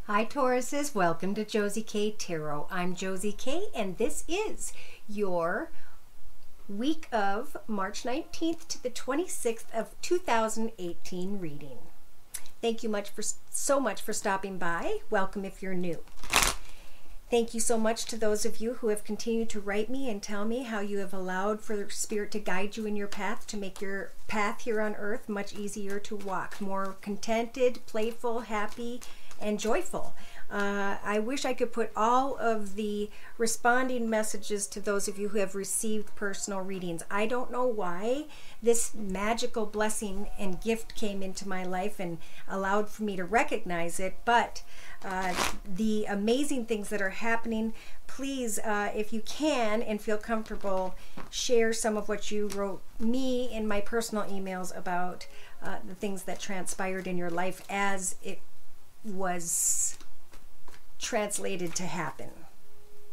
Hi Tauruses, welcome to Josie K Tarot. I'm Josie K and this is your week of March 19th to the 26th of 2018 reading. Thank you so much for stopping by. Welcome if you're new. Thank you so much to those of you who have continued to write me and tell me how you have allowed for Spirit to guide you in your path, to make your path here on earth much easier to walk, more contented, playful, happy, and joyful. I wish I could put all of the responding messages to those of you who have received personal readings. I don't know why this magical blessing and gift came into my life and allowed for me to recognize it, but the amazing things that are happening, please, if you can and feel comfortable, share some of what you wrote me in my personal emails about the things that transpired in your life as it was translated to happen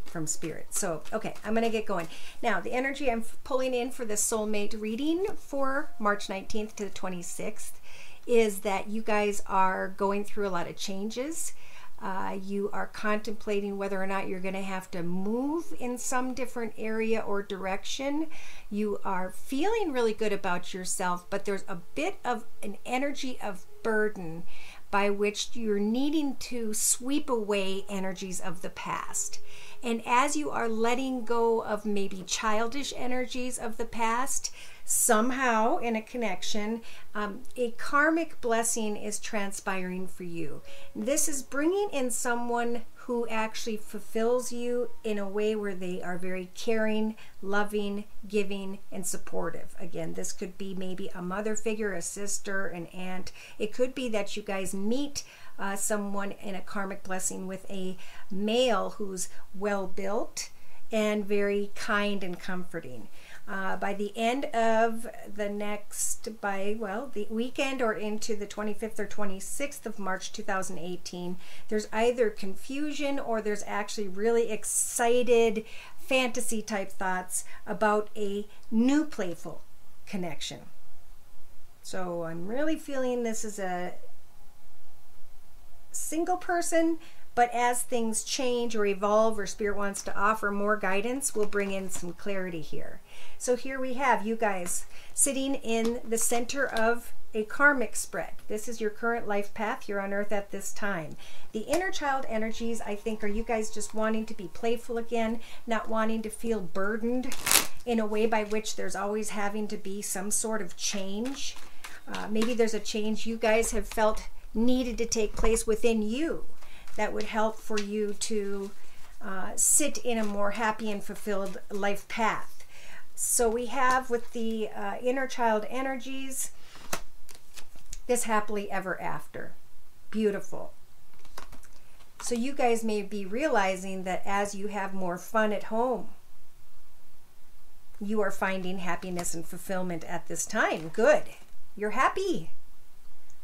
from Spirit. So, okay, I'm going to get going. Now, the energy I'm pulling in for this soulmate reading for March 19th to the 26th is that you guys are going through a lot of changes. You are contemplating whether or not you're going to have to move in some different area or direction. You are feeling really good about yourself, but there's a bit of an energy of burden by which you're needing to sweep away energies of the past. And as you are letting go of maybe childish energies of the past, somehow in a connection, a karmic blessing is transpiring for you. This is bringing in someone who actually fulfills you in a way where they are very caring, loving, giving, and supportive. Again, this could be maybe a mother figure, a sister, an aunt. It could be that you guys meet someone in a karmic blessing with a male who's well-built and very kind and comforting. By the end of the the weekend or into the 25th or 26th of March 2018, there's either confusion or there's actually really excited fantasy type thoughts about a new playful connection. So I'm really feeling this is a single person, but as things change or evolve or Spirit wants to offer more guidance, we'll bring in some clarity here. So here we have you guys sitting in the center of a karmic spread. This is your current life path. You're on earth at this time. The inner child energies, I think, are you guys just wanting to be playful again, not wanting to feel burdened in a way by which there's always having to be some sort of change. Maybe there's a change you guys have felt needed to take place within you that would help for you to sit in a more happy and fulfilled life path. So we have with the inner child energies, this happily ever after. Beautiful. So you guys may be realizing that as you have more fun at home, you are finding happiness and fulfillment at this time. Good. You're happy.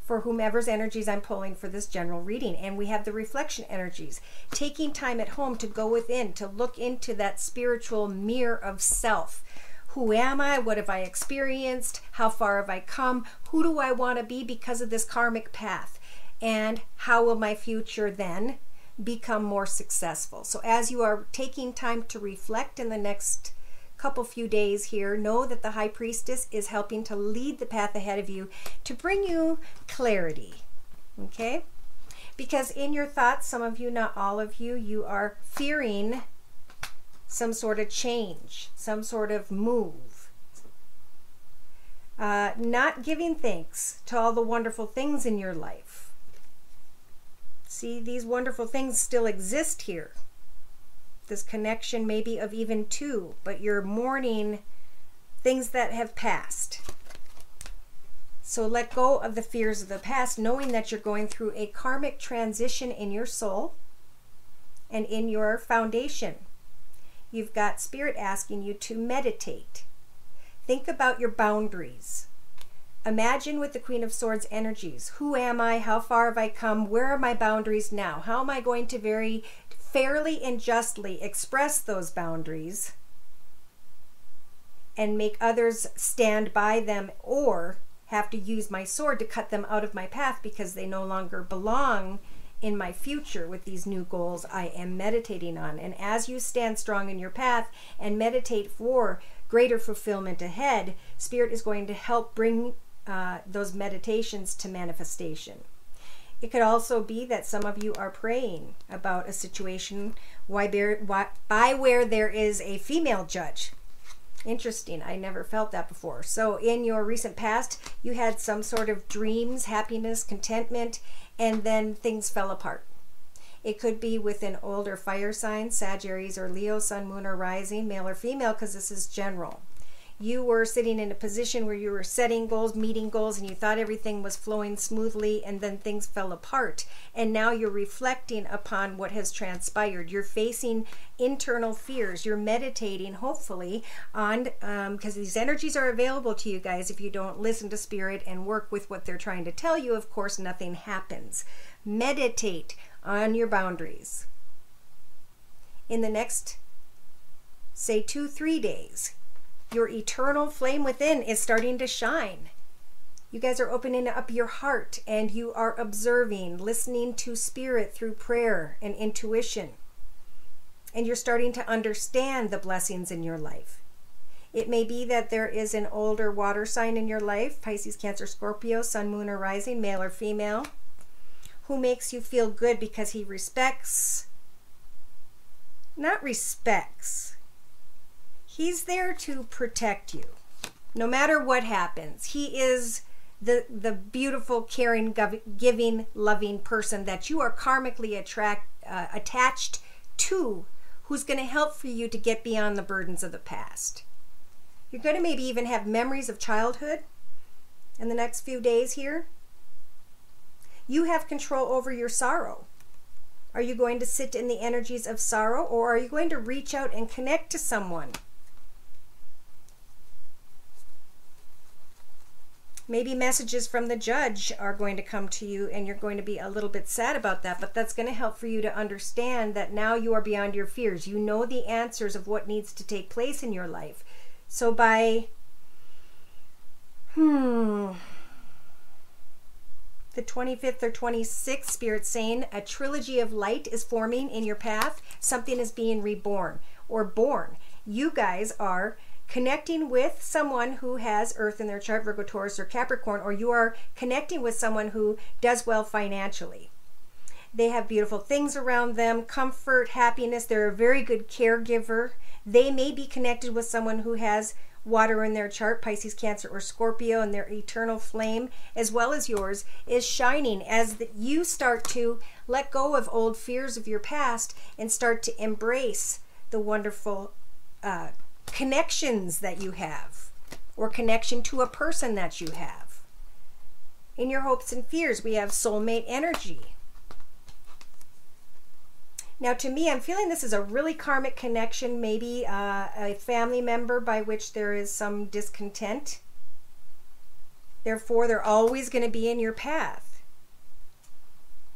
For whomever's energies I'm pulling for this general reading. And we have the reflection energies, taking time at home to go within, to look into that spiritual mirror of self. Who am I? What have I experienced? How far have I come? Who do I want to be because of this karmic path? And how will my future then become more successful? So as you are taking time to reflect in the next few days here, know that the High Priestess is helping to lead the path ahead of you to bring you clarity, okay? Because in your thoughts, some of you, not all of you, you are fearing some sort of change, some sort of move. Not giving thanks to all the wonderful things in your life. See, these wonderful things still exist here. This connection maybe of even two, but you're mourning things that have passed. So let go of the fears of the past, knowing that you're going through a karmic transition in your soul and in your foundation. You've got Spirit asking you to meditate. Think about your boundaries. Imagine with the Queen of Swords energies, who am I? How far have I come? Where are my boundaries now? How am I going to very fairly and justly express those boundaries and make others stand by them, or have to use my sword to cut them out of my path because they no longer belong in my future with these new goals I am meditating on. And as you stand strong in your path and meditate for greater fulfillment ahead, Spirit is going to help bring those meditations to manifestation. It could also be that some of you are praying about a situation by where there is a female judge. Interesting. I never felt that before. So in your recent past, you had some sort of dreams, happiness, contentment, and then things fell apart. It could be with an older fire sign, Sag, Aries, or Leo, Sun, Moon, or Rising, male or female, because this is general. You were sitting in a position where you were setting goals, meeting goals, and you thought everything was flowing smoothly, and then things fell apart. And now you're reflecting upon what has transpired. You're facing internal fears. You're meditating, hopefully, on, because these energies are available to you guys. If you don't listen to Spirit and work with what they're trying to tell you, of course, nothing happens. Meditate on your boundaries. In the next, say, 2-3 days, your eternal flame within is starting to shine. You guys are opening up your heart and you are observing, listening to Spirit through prayer and intuition. And you're starting to understand the blessings in your life. It may be that there is an older water sign in your life, Pisces, Cancer, Scorpio, Sun, Moon, or Rising, male or female, who makes you feel good because he not respects, he's there to protect you. No matter what happens, he is the beautiful, caring, giving, loving person that you are karmically attached to, who's going to help for you to get beyond the burdens of the past. You're going to maybe even have memories of childhood in the next few days here. You have control over your sorrow. Are you going to sit in the energies of sorrow, or are you going to reach out and connect to someone? Maybe messages from the judge are going to come to you and you're going to be a little bit sad about that, but that's going to help for you to understand that now you are beyond your fears. You know the answers of what needs to take place in your life. So by the 25th or 26th, Spirit's saying a trilogy of light is forming in your path. Something is being reborn or born. You guys are connecting with someone who has Earth in their chart, Virgo, Taurus, or Capricorn, or you are connecting with someone who does well financially. They have beautiful things around them, comfort, happiness. They're a very good caregiver. They may be connected with someone who has water in their chart, Pisces, Cancer, or Scorpio, and their eternal flame, as well as yours, is shining as you start to let go of old fears of your past and start to embrace the wonderful connections that you have, or connection to a person that you have. In your hopes and fears, we have soulmate energy. Now, to me, I'm feeling this is a really karmic connection, maybe a family member by which there is some discontent. Therefore, they're always going to be in your path.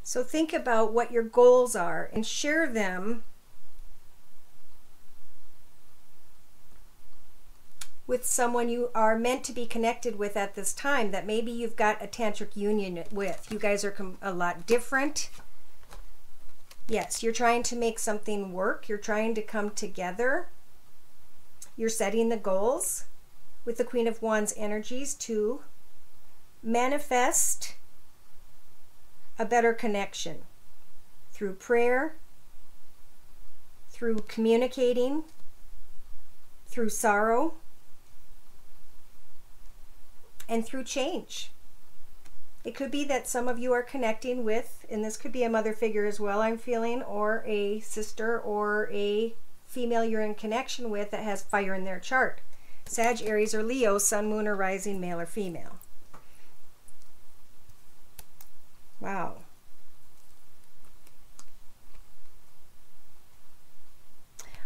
So think about what your goals are and share them with someone you are meant to be connected with at this time, that maybe you've got a tantric union with. You guys are a lot different. Yes, you're trying to make something work. You're trying to come together. You're setting the goals with the Queen of Wands energies to manifest a better connection through prayer, through communicating, through sorrow, and through change. It could be that some of you are connecting with, and this could be a mother figure as well, I'm feeling, or a sister or a female you're in connection with that has fire in their chart. Sag, Aries, or Leo, Sun, Moon, or Rising, male or female. Wow.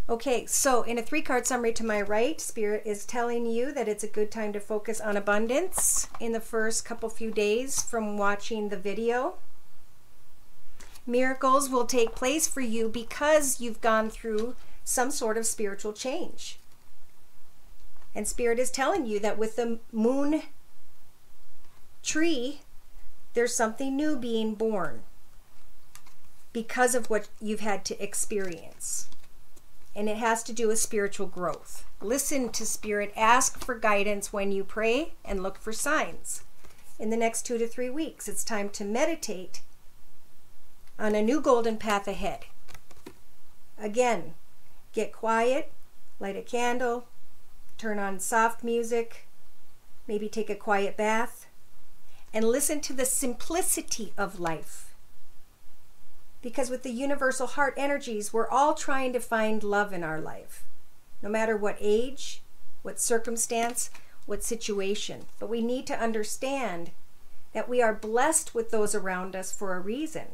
Okay, so in a 3-card summary to my right, Spirit is telling you that it's a good time to focus on abundance in the first few days from watching the video. Miracles will take place for you because you've gone through some sort of spiritual change. And Spirit is telling you that with the moon tree, there's something new being born. because of what you've had to experience. And it has to do with spiritual growth. Listen to Spirit. Ask for guidance when you pray and look for signs. In the next 2 to 3 weeks, it's time to meditate on a new golden path ahead. Again, get quiet, light a candle, turn on soft music, maybe take a quiet bath, and listen to the simplicity of life. Because with the universal heart energies, we're all trying to find love in our life, no matter what age, what circumstance, what situation. But we need to understand that we are blessed with those around us for a reason.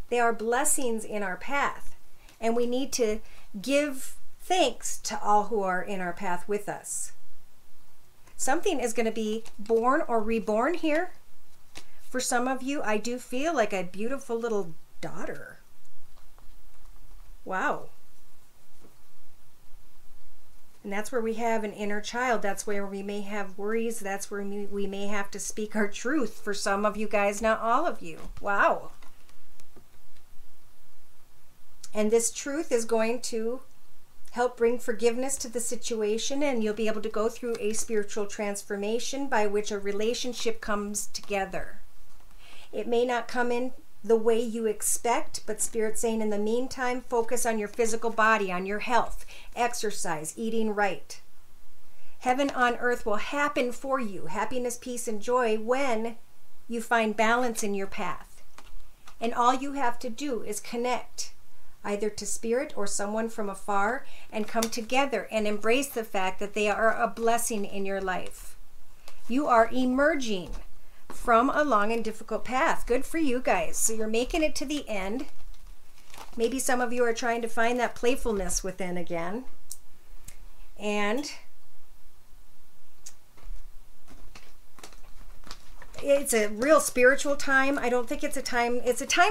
They are blessings in our path, and we need to give thanks to all who are in our path with us. Something is going to be born or reborn here. For some of you, I do feel like a beautiful little daughter. Wow. And that's where we have an inner child. That's where we may have worries. That's where we may have to speak our truth. For some of you guys, not all of you. Wow. And this truth is going to help bring forgiveness to the situation, and you'll be able to go through a spiritual transformation by which a relationship comes together. It may not come in the way you expect, but Spirit's saying in the meantime, focus on your physical body, on your health, exercise, eating right. Heaven on earth will happen for you, happiness, peace, and joy, when you find balance in your path. And all you have to do is connect either to Spirit or someone from afar and come together and embrace the fact that they are a blessing in your life. You are emerging from a long and difficult path. Good for you guys. So you're making it to the end. Maybe some of you are trying to find that playfulness within again. And it's a real spiritual time. I don't think it's a time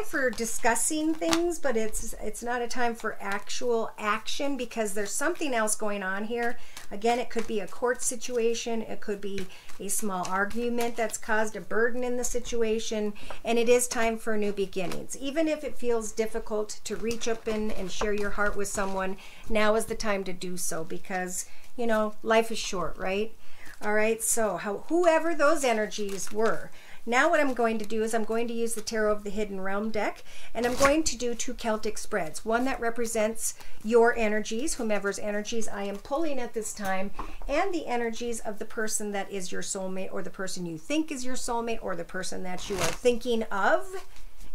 for discussing things, but it's not a time for actual action, because there's something else going on here. Again, it could be a court situation. It could be a small argument that's caused a burden in the situation. And it is time for new beginnings. Even if it feels difficult to reach up in and share your heart with someone, now is the time to do so, because, you know, life is short, right? All right, so whoever those energies were. Now what I'm going to do is I'm going to use the Tarot of the Hidden Realm deck, and I'm going to do 2 Celtic spreads. One that represents your energies, whomever's energies I am pulling at this time, and the energies of the person that is your soulmate, or the person you think is your soulmate, or the person that you are thinking of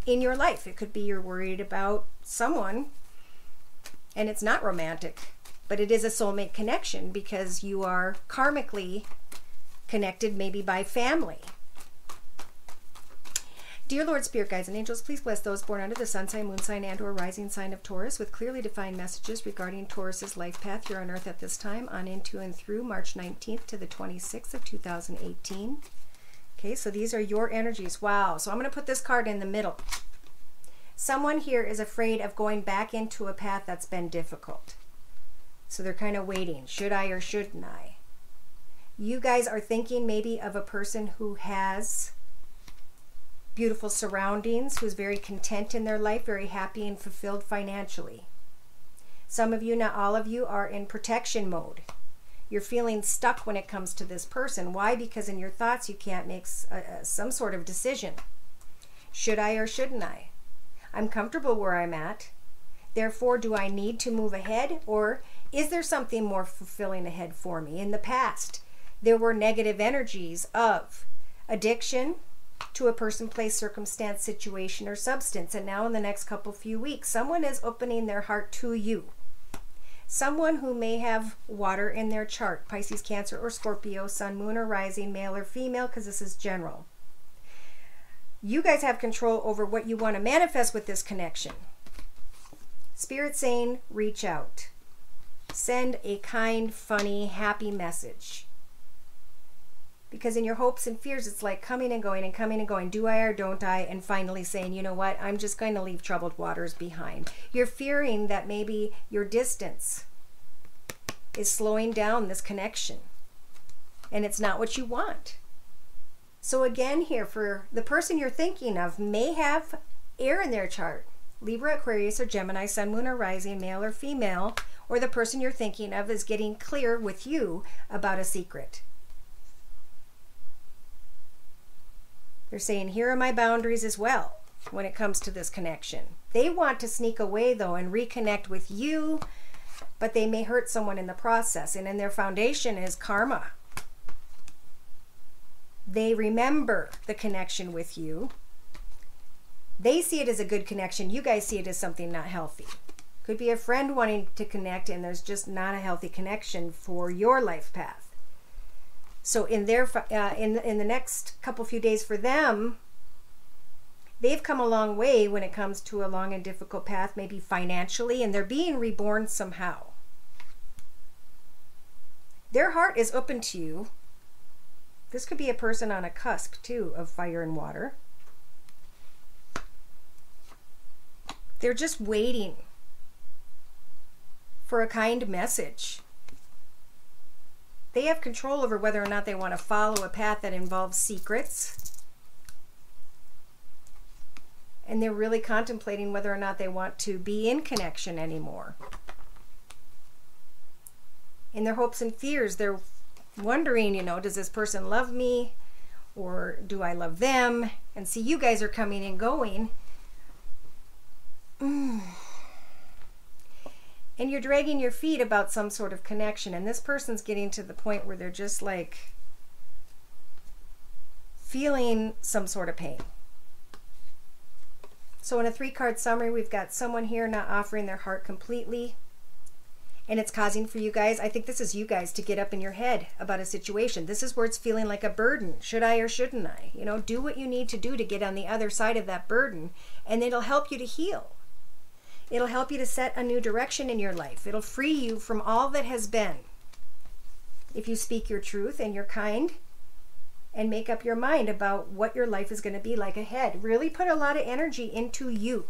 in your life. It could be you're worried about someone, and it's not romantic, but it is a soulmate connection because you are karmically connected, maybe by family. Dear Lord, Spirit, Guides, and Angels, please bless those born under the sun sign, moon sign, and or rising sign of Taurus with clearly defined messages regarding Taurus's life path here on earth at this time, on into and through March 19th to the 26th of 2018. Okay, so these are your energies. Wow. So I'm going to put this card in the middle. Someone here is afraid of going back into a path that's been difficult. So they're kind of waiting. Should I or shouldn't I? You guys are thinking maybe of a person who has beautiful surroundings, who's very content in their life, very happy and fulfilled financially. Some of you, not all of you, are in protection mode. You're feeling stuck when it comes to this person. Why? Because in your thoughts you can't make some sort of decision. Should I or shouldn't I? I'm comfortable where I'm at. Therefore, do I need to move ahead, or is there something more fulfilling ahead for me? In the past, there were negative energies of addiction to a person, place, circumstance, situation, or substance. And now in the next few weeks, someone is opening their heart to you. Someone who may have water in their chart, Pisces, Cancer, or Scorpio, sun, moon, or rising, male or female, because this is general. You guys have control over what you want to manifest with this connection. Spirit saying, reach out. Send a kind, funny, happy message. Because in your hopes and fears, it's like coming and going and coming and going. Do I or don't I? And finally saying, you know what? I'm just going to leave troubled waters behind. You're fearing that maybe your distance is slowing down this connection. And it's not what you want. So again here, for the person you're thinking of, may have air in their chart. Libra, Aquarius, or Gemini, Sun, Moon, or Rising, male or female, or the person you're thinking of is getting clear with you about a secret. They're saying, here are my boundaries as well when it comes to this connection. They want to sneak away, though, and reconnect with you, but they may hurt someone in the process. And in their foundation is karma. They remember the connection with you. They see it as a good connection. You guys see it as something not healthy. Could be a friend wanting to connect, and there's just not a healthy connection for your life path. So in their in the next few days for them, they've come a long way when it comes to a long and difficult path, maybe financially, and they're being reborn somehow. Their heart is open to you. This could be a person on a cusp, too, of fire and water. They're just waiting for a kind message. They have control over whether or not they want to follow a path that involves secrets. And they're really contemplating whether or not they want to be in connection anymore. In their hopes and fears, they're wondering, you know, does this person love me? Or do I love them? And see, you guys are coming and going. And you're dragging your feet about some sort of connection. And this person's getting to the point where they're just like feeling some sort of pain. So in a 3-card summary, we've got someone here not offering their heart completely. And it's causing for you guys, I think this is you guys, to get up in your head about a situation. This is where it's feeling like a burden. Should I or shouldn't I? You know, do what you need to do to get on the other side of that burden. And it'll help you to heal. It'll help you to set a new direction in your life. It'll free you from all that has been. If you speak your truth and you're kind and make up your mind about what your life is going to be like ahead. Really put a lot of energy into you.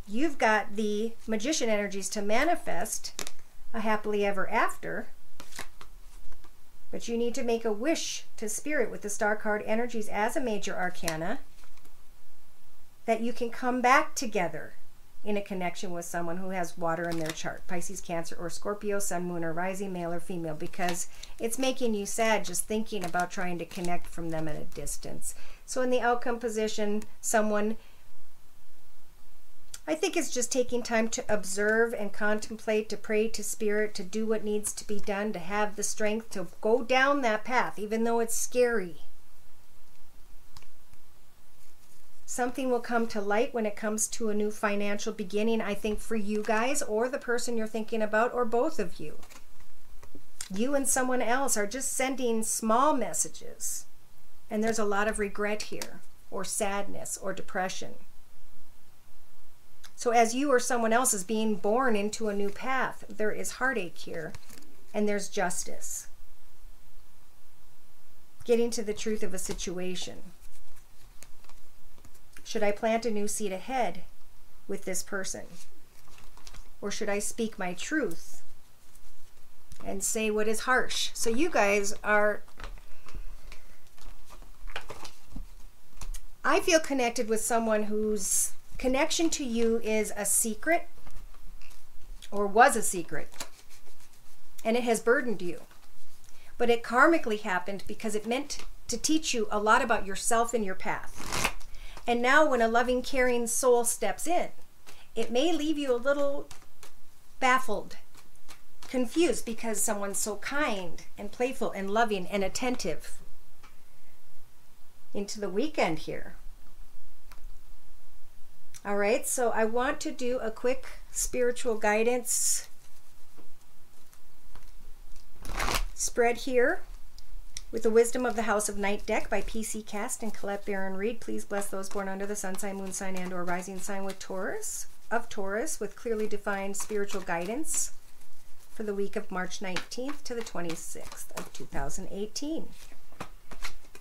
You've got the magician energies to manifest a happily ever after. But you need to make a wish to Spirit with the star card energies as a major arcana that you can come back together in a connection with someone who has water in their chart, Pisces, Cancer, or Scorpio, Sun, Moon, or Rising, male or female, because it's making you sad just thinking about trying to connect from them at a distance. So in the outcome position, someone, I think, is just taking time to observe and contemplate, to pray to Spirit, to do what needs to be done, to have the strength to go down that path, even though it's scary. Something will come to light when it comes to a new financial beginning, I think, for you guys or the person you're thinking about, or both of you. You and someone else are just sending small messages. And there's a lot of regret here, or sadness, or depression. So as you or someone else is being born into a new path, there is heartache here, and there's justice. Getting to the truth of a situation. Should I plant a new seed ahead with this person? Or should I speak my truth and say what is harsh? So you guys are, I feel connected with someone whose connection to you is a secret, or was a secret, and it has burdened you. But it karmically happened because it meant to teach you a lot about yourself and your path. And now when a loving, caring soul steps in, it may leave you a little baffled, confused, because someone's so kind and playful and loving and attentive. Into the weekend here. All right, so I want to do a quick spiritual guidance spread here with the Wisdom of the House of Night deck by PC Cast and Colette Baron Reed. Please bless those born under the sun sign, moon sign, and or rising sign with Taurus, with clearly defined spiritual guidance for the week of March 19th to the 26th of 2018.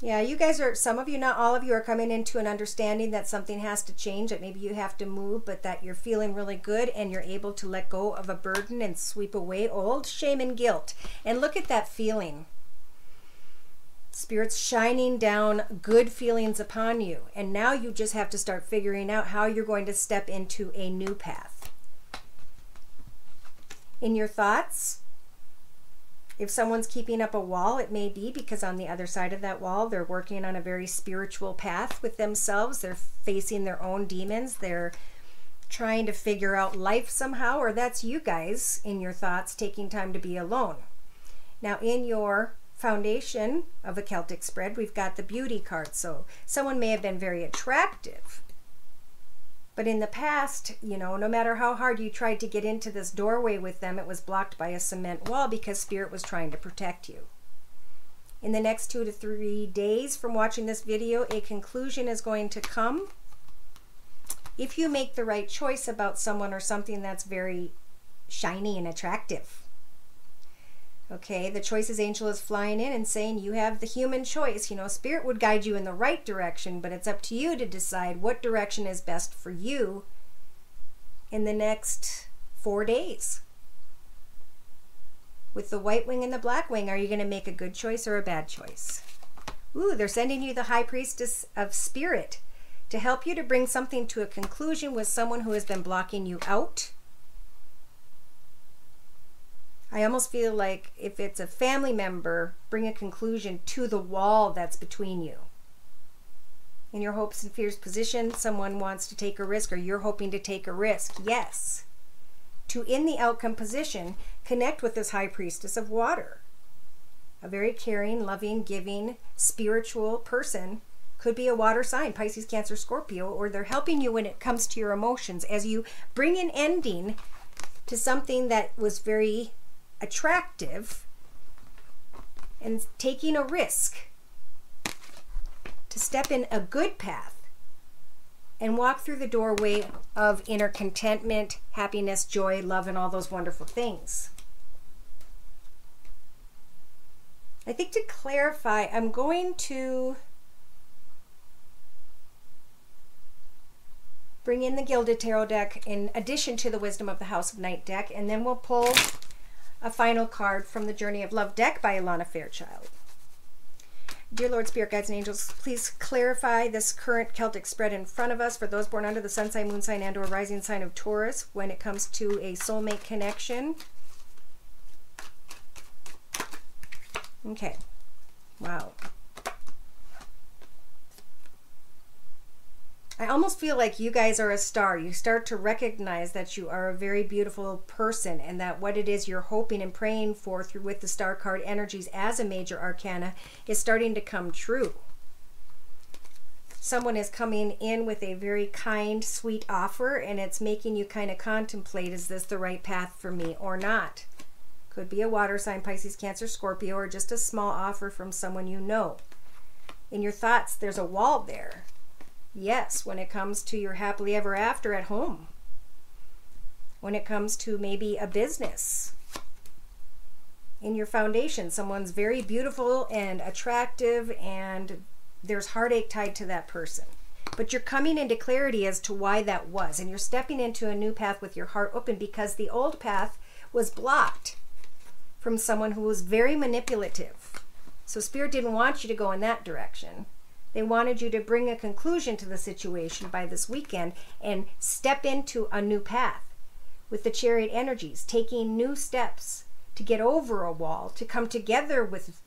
Yeah, you guys are, some of you, not all of you, are coming into an understanding that something has to change, that maybe you have to move, but that you're feeling really good and you're able to let go of a burden and sweep away old shame and guilt. And look at that feeling. Spirit's shining down good feelings upon you. And now you just have to start figuring out how you're going to step into a new path. In your thoughts, if someone's keeping up a wall, it may be because on the other side of that wall, they're working on a very spiritual path with themselves. They're facing their own demons. They're trying to figure out life somehow, or that's you guys in your thoughts taking time to be alone. Now, in your foundation of a Celtic spread, we've got the beauty card. So someone may have been very attractive, but in the past, you know, no matter how hard you tried to get into this doorway with them, it was blocked by a cement wall because Spirit was trying to protect you. In the next 2 to 3 days from watching this video, a conclusion is going to come. If you make the right choice about someone or something that's very shiny and attractive. Okay, the choices angel is flying in and saying you have the human choice. You know, Spirit would guide you in the right direction, but it's up to you to decide what direction is best for you in the next 4 days. With the white wing and the black wing, are you going to make a good choice or a bad choice? Ooh, they're sending you the High Priestess of Spirit to help you to bring something to a conclusion with someone who has been blocking you out. I almost feel like if it's a family member, bring a conclusion to the wall that's between you. In your hopes and fears position, someone wants to take a risk, or you're hoping to take a risk. Yes. To in the outcome position, connect with this High Priestess of Water. A very caring, loving, giving, spiritual person. Could be a water sign, Pisces, Cancer, Scorpio, or they're helping you when it comes to your emotions as you bring an ending to something that was very attractive and taking a risk to step in a good path and walk through the doorway of inner contentment, happiness, joy, love, and all those wonderful things. I think to clarify, I'm going to bring in the Gilded Tarot deck in addition to the Wisdom of the House of Night deck, and then we'll pull a final card from the Journey of Love deck by Alana Fairchild. Dear Lord, Spirit, Guides, and Angels, please clarify this current Celtic spread in front of us for those born under the sun sign, moon sign, and or rising sign of Taurus when it comes to a soulmate connection. Okay. Wow. I almost feel like you guys are a star. You start to recognize that you are a very beautiful person and that what it is you're hoping and praying for through with the star card energies as a major arcana is starting to come true. Someone is coming in with a very kind, sweet offer, and it's making you kind of contemplate, is this the right path for me or not? Could be a water sign, Pisces, Cancer, Scorpio, or just a small offer from someone you know. In your thoughts, there's a wall there. Yes, when it comes to your happily ever after at home. When it comes to maybe a business. In your foundation, someone's very beautiful and attractive and there's heartache tied to that person. But you're coming into clarity as to why that was. And you're stepping into a new path with your heart open because the old path was blocked from someone who was very manipulative. So Spirit didn't want you to go in that direction. They wanted you to bring a conclusion to the situation by this weekend and step into a new path with the Chariot energies, taking new steps to get over a wall, to come together with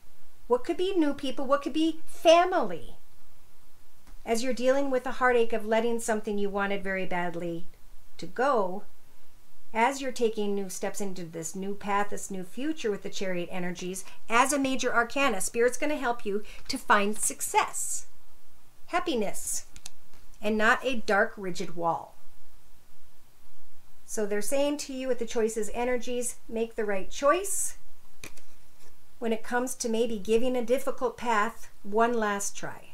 what could be new people, what could be family. As you're dealing with the heartache of letting something you wanted very badly to go, as you're taking new steps into this new path, this new future with the Chariot energies, as a major arcana, Spirit's going to help you to find success. Happiness, and not a dark, rigid wall. So they're saying to you with the choices energies, make the right choice. When it comes to maybe giving a difficult path one last try.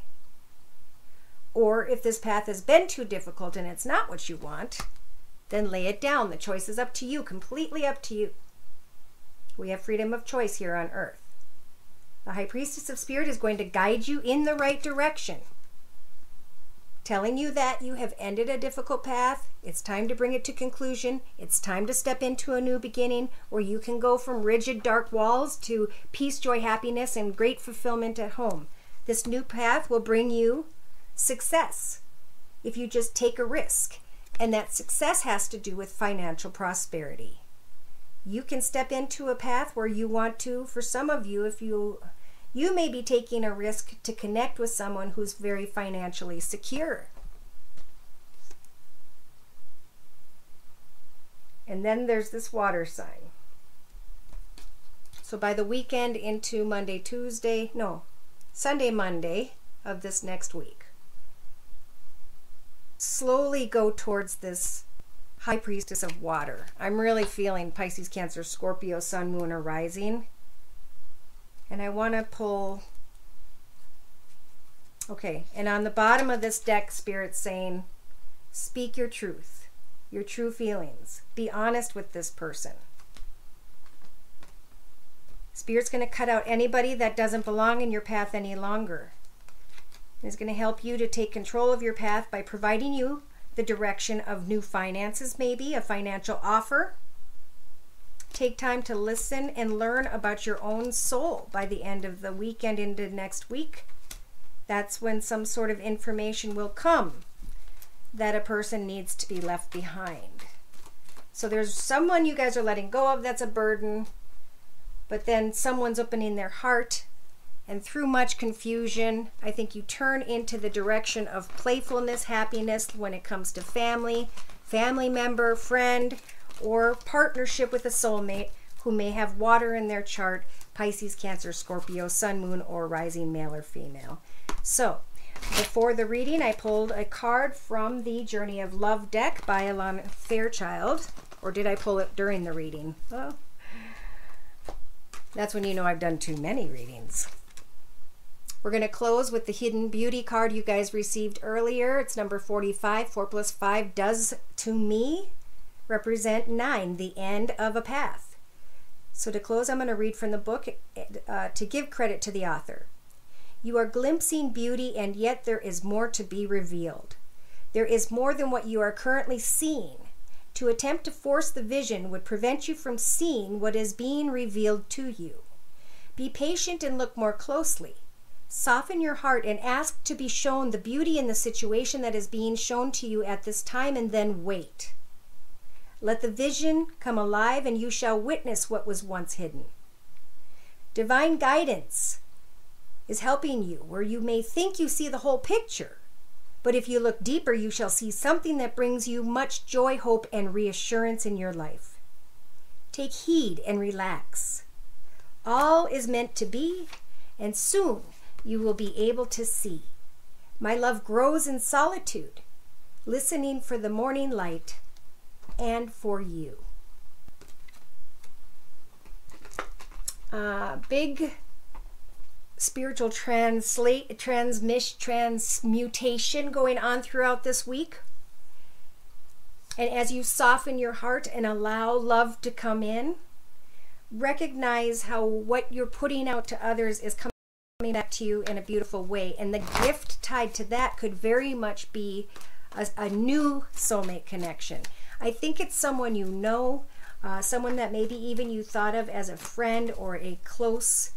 Or if this path has been too difficult and it's not what you want, then lay it down. The choice is up to you, completely up to you. We have freedom of choice here on earth. The High Priestess of Spirit is going to guide you in the right direction telling you that you have ended a difficult path. It's time to bring it to conclusion. It's time to step into a new beginning where you can go from rigid, dark walls to peace, joy, happiness, and great fulfillment at home. This new path will bring you success if you just take a risk. And that success has to do with financial prosperity. You can step into a path where you want to. For some of you, if you may be taking a risk to connect with someone who's very financially secure. And then there's this water sign. So by the weekend into Sunday, Monday of this next week, slowly go towards this High Priestess of Water. I'm really feeling Pisces, Cancer, Scorpio, Sun, Moon, or Rising. And I want to pull, okay, and on the bottom of this deck, Spirit's saying, speak your truth, your true feelings. Be honest with this person. Spirit's going to cut out anybody that doesn't belong in your path any longer. It's going to help you to take control of your path by providing you the direction of new finances, maybe a financial offer. Take time to listen and learn about your own soul by the end of the weekend into next week. That's when some sort of information will come that a person needs to be left behind. So there's someone you guys are letting go of that's a burden, but then someone's opening their heart. And through much confusion, I think you turn into the direction of playfulness, happiness when it comes to family, family member, friend, or partnership with a soulmate who may have water in their chart, Pisces, Cancer, Scorpio, Sun, Moon, or Rising, male or female. So, before the reading, I pulled a card from the Journey of Love deck by Alana Fairchild. Or did I pull it during the reading? Well, that's when you know I've done too many readings. We're going to close with the Hidden Beauty card you guys received earlier. It's number 45. 4 plus 5 does, to me, represent 9, the end of a path. So to close, I'm going to read from the book to give credit to the author. You are glimpsing beauty, and yet there is more to be revealed. There is more than what you are currently seeing. To attempt to force the vision would prevent you from seeing what is being revealed to you. Be patient and look more closely. Soften your heart and ask to be shown the beauty in the situation that is being shown to you at this time, and then wait. Let the vision come alive, and you shall witness what was once hidden. Divine guidance is helping you where you may think you see the whole picture, but if you look deeper, you shall see something that brings you much joy, hope, and reassurance in your life. Take heed and relax. All is meant to be, and soon you will be able to see. My love grows in solitude, listening for the morning light and for you. Big spiritual transmutation going on throughout this week. And as you soften your heart and allow love to come in, recognize how what you're putting out to others is coming back to you in a beautiful way. And the gift tied to that could very much be a new soulmate connection. I think it's someone you know, someone that maybe even you thought of as a friend or a close,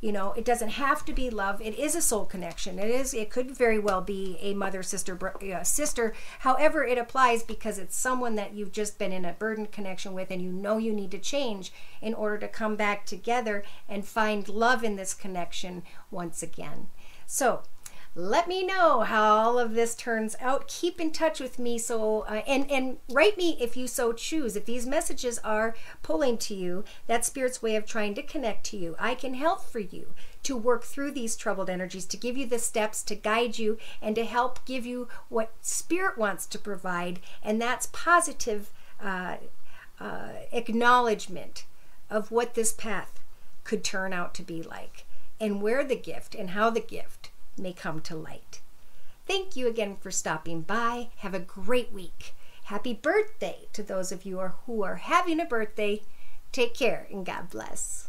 it doesn't have to be love. It is a soul connection. It could very well be a mother, sister, sister, however it applies, because it's someone that you've just been in a burdened connection with, and you know you need to change in order to come back together and find love in this connection once again. So let me know how all of this turns out. Keep in touch with me, and write me if you so choose. If these messages are pulling to you, that's Spirit's way of trying to connect to you. I can help for you to work through these troubled energies, to give you the steps, to guide you, and to help give you what Spirit wants to provide, and that's positive acknowledgement of what this path could turn out to be like, and where the gift and how the gift may come to light. Thank you again for stopping by. Have a great week. Happy birthday to those of you who are having a birthday. Take care and God bless.